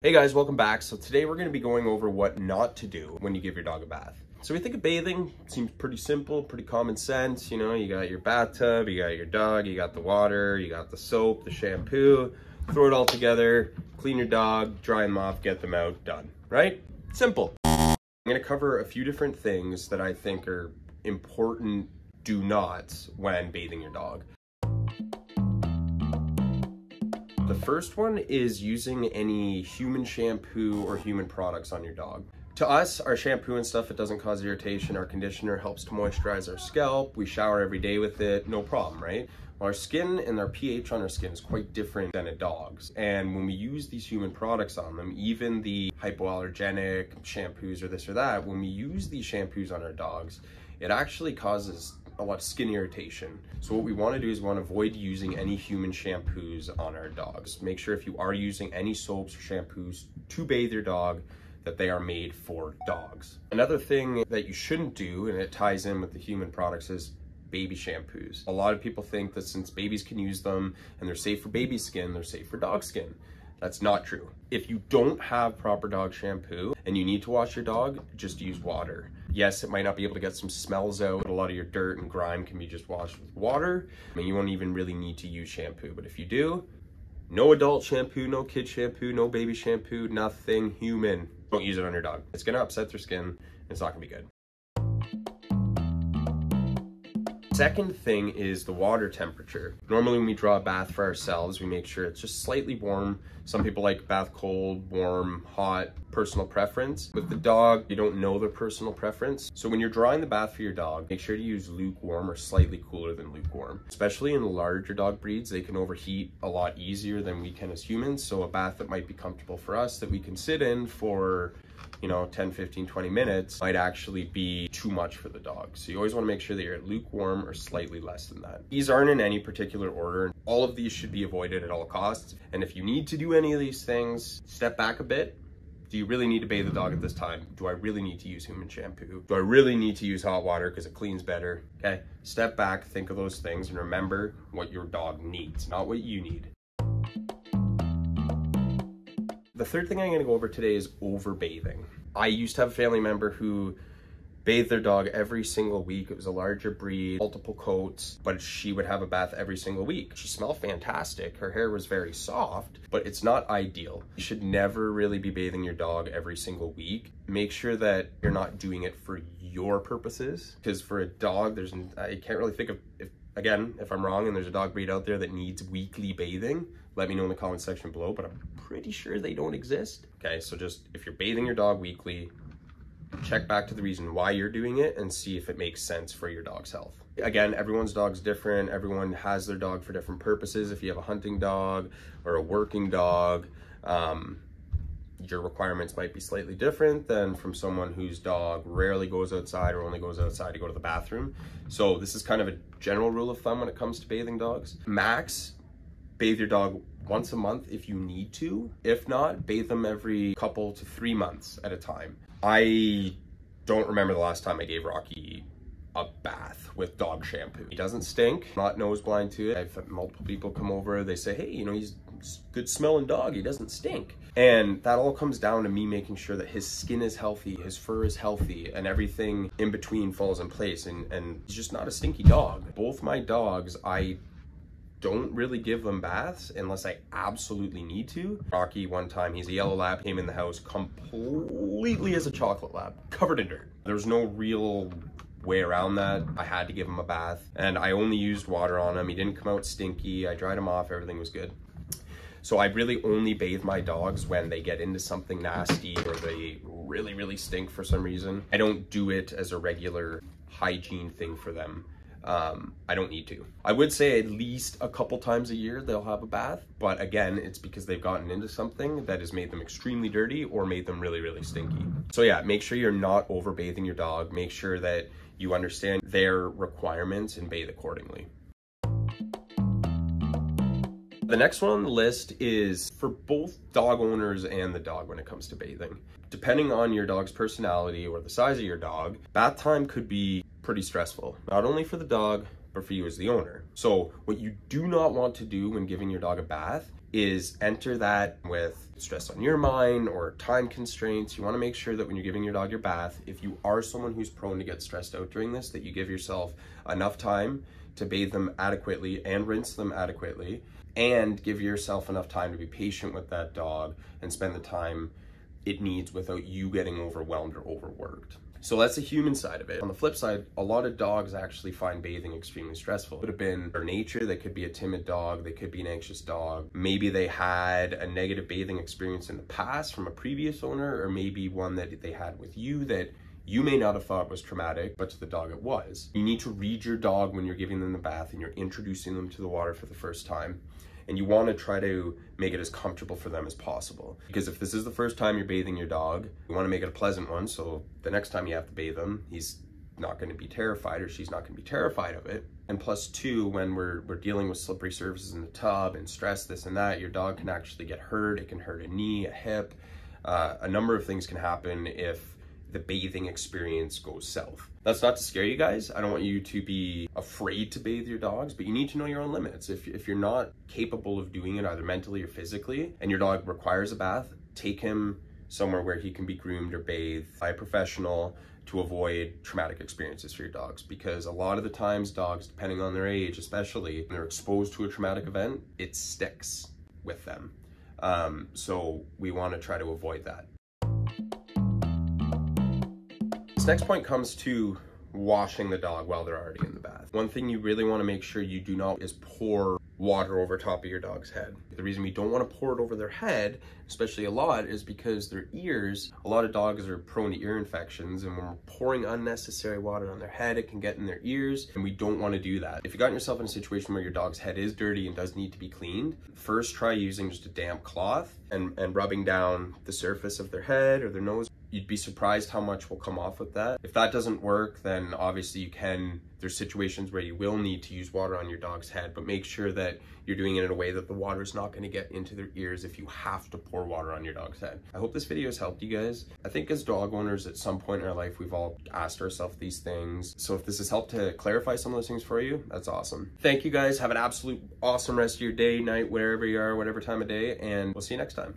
Hey guys, welcome back. So today we're going to be going over what not to do when you give your dog a bath. So we think of bathing, seems pretty simple, pretty common sense. You know, you got your bathtub, you got your dog, you got the water, you got the soap, the shampoo, throw it all together, clean your dog, dry them off, get them out, done, right? Simple. I'm going to cover a few different things that I think are important do nots when bathing your dog. The first one is using any human shampoo or human products on your dog. To us, our shampoo and stuff, it doesn't cause irritation. Our conditioner helps to moisturize our scalp. We shower every day with it, no problem, right? Our skin and our pH on our skin is quite different than a dog's. And when we use these human products on them, even the hypoallergenic shampoos or this or that, when we use these shampoos on our dogs, it actually causes a lot of skin irritation. So what we want to do is we want to avoid using any human shampoos on our dogs. Make sure if you are using any soaps or shampoos to bathe your dog, that they are made for dogs. Another thing that you shouldn't do, and it ties in with the human products, is baby shampoos. A lot of people think that since babies can use them and they're safe for baby skin, they're safe for dog skin. That's not true. If you don't have proper dog shampoo and you need to wash your dog, just use water. Yes, it might not be able to get some smells out, but a lot of your dirt and grime can be just washed with water. I mean, you won't even really need to use shampoo, but if you do, no adult shampoo, no kid shampoo, no baby shampoo, nothing human. Don't use it on your dog. It's gonna upset their skin, and it's not gonna be good. Second thing is the water temperature. Normally when we draw a bath for ourselves, we make sure it's just slightly warm. Some people like bath cold, warm, hot, personal preference. With the dog, you don't know their personal preference. So when you're drawing the bath for your dog, make sure to use lukewarm or slightly cooler than lukewarm. Especially in larger dog breeds, they can overheat a lot easier than we can as humans. So a bath that might be comfortable for us, that we can sit in for 10, 15, 20 minutes might actually be too much for the dog. So you always want to make sure that you're at lukewarm or slightly less than that. These aren't in any particular order. All of these should be avoided at all costs. And if you need to do any of these things, step back a bit. Do you really need to bathe the dog at this time? Do I really need to use human shampoo? Do I really need to use hot water because it cleans better? Okay, step back, think of those things, and remember what your dog needs, not what you need. The third thing I'm going to go over today is overbathing. I used to have a family member who bathed their dog every single week. It was a larger breed, multiple coats, but she would have a bath every single week. She smelled fantastic. Her hair was very soft, but it's not ideal. You should never really be bathing your dog every single week. Make sure that you're not doing it for your purposes, because for a dog, I can't really think of, if I'm wrong and there's a dog breed out there that needs weekly bathing, let me know in the comment section below, but I'm pretty sure they don't exist. Okay, so just if you're bathing your dog weekly, check back to the reason why you're doing it and see if it makes sense for your dog's health. Again, everyone's dog's different. Everyone has their dog for different purposes. If you have a hunting dog or a working dog, your requirements might be slightly different than from someone whose dog rarely goes outside or only goes outside to go to the bathroom. So this is kind of a general rule of thumb when it comes to bathing dogs. Max, bathe your dog once a month if you need to. If not, bathe them every couple to 3 months at a time. I don't remember the last time I gave Rocky a bath with dog shampoo. He doesn't stink, not nose blind to it. I've had multiple people come over, they say, hey, he's a good smelling dog, he doesn't stink. And that all comes down to me making sure that his skin is healthy, his fur is healthy, and everything in between falls in place. And he's just not a stinky dog. Both my dogs, I don't really give them baths unless I absolutely need to. Rocky, one time, he's a yellow lab, came in the house completely as a chocolate lab, covered in dirt. There was no real way around that. I had to give him a bath, and I only used water on him. He didn't come out stinky. I dried him off, everything was good. So I really only bathe my dogs when they get into something nasty or they really, really stink for some reason. I don't do it as a regular hygiene thing for them. I don't need to. I would say at least a couple times a year they'll have a bath, but again, it's because they've gotten into something that has made them extremely dirty or made them really, really stinky. So yeah, make sure you're not over bathing your dog. Make sure that you understand their requirements and bathe accordingly. The next one on the list is for both dog owners and the dog when it comes to bathing. Depending on your dog's personality or the size of your dog, bath time could be pretty stressful, not only for the dog, but for you as the owner. So what you do not want to do when giving your dog a bath is enter that with stress on your mind or time constraints. You want to make sure that when you're giving your dog your bath, if you are someone who's prone to get stressed out during this, that you give yourself enough time to bathe them adequately and rinse them adequately, and give yourself enough time to be patient with that dog and spend the time it needs without you getting overwhelmed or overworked. So that's the human side of it. On the flip side, a lot of dogs actually find bathing extremely stressful. It could have been their nature. They could be a timid dog. They could be an anxious dog. Maybe they had a negative bathing experience in the past from a previous owner, or maybe one that they had with you that you may not have thought was traumatic, but to the dog it was. You need to read your dog when you're giving them the bath and you're introducing them to the water for the first time. And you want to try to make it as comfortable for them as possible. Because if this is the first time you're bathing your dog, you want to make it a pleasant one, so the next time you have to bathe him, he's not going to be terrified, or she's not going to be terrified of it. And plus two, when we're dealing with slippery surfaces in the tub and stress, this and that, your dog can actually get hurt. It can hurt a knee, a hip. A number of things can happen if the bathing experience goes south. That's not to scare you guys. I don't want you to be afraid to bathe your dogs, but you need to know your own limits. If you're not capable of doing it either mentally or physically, and your dog requires a bath, take him somewhere where he can be groomed or bathed by a professional to avoid traumatic experiences for your dogs. Because a lot of the times dogs, depending on their age, especially when they're exposed to a traumatic event, it sticks with them. So we want to try to avoid that. This next point comes to washing the dog while they're already in the bath. One thing you really want to make sure you do not is pour water over top of your dog's head. The reason we don't want to pour it over their head, especially a lot, is because their ears, a lot of dogs are prone to ear infections, and when we're pouring unnecessary water on their head, it can get in their ears, and we don't want to do that. If you've gotten yourself in a situation where your dog's head is dirty and does need to be cleaned, first try using just a damp cloth and rubbing down the surface of their head or their nose. You'd be surprised how much will come off with that. If that doesn't work, then obviously there's situations where you will need to use water on your dog's head, but make sure that you're doing it in a way that the water is not going to get into their ears if you have to pour water on your dog's head. I hope this video has helped you guys. I think as dog owners, at some point in our life, we've all asked ourselves these things. So if this has helped to clarify some of those things for you, that's awesome. Thank you guys. Have an absolute awesome rest of your day, night, wherever you are, whatever time of day, and we'll see you next time.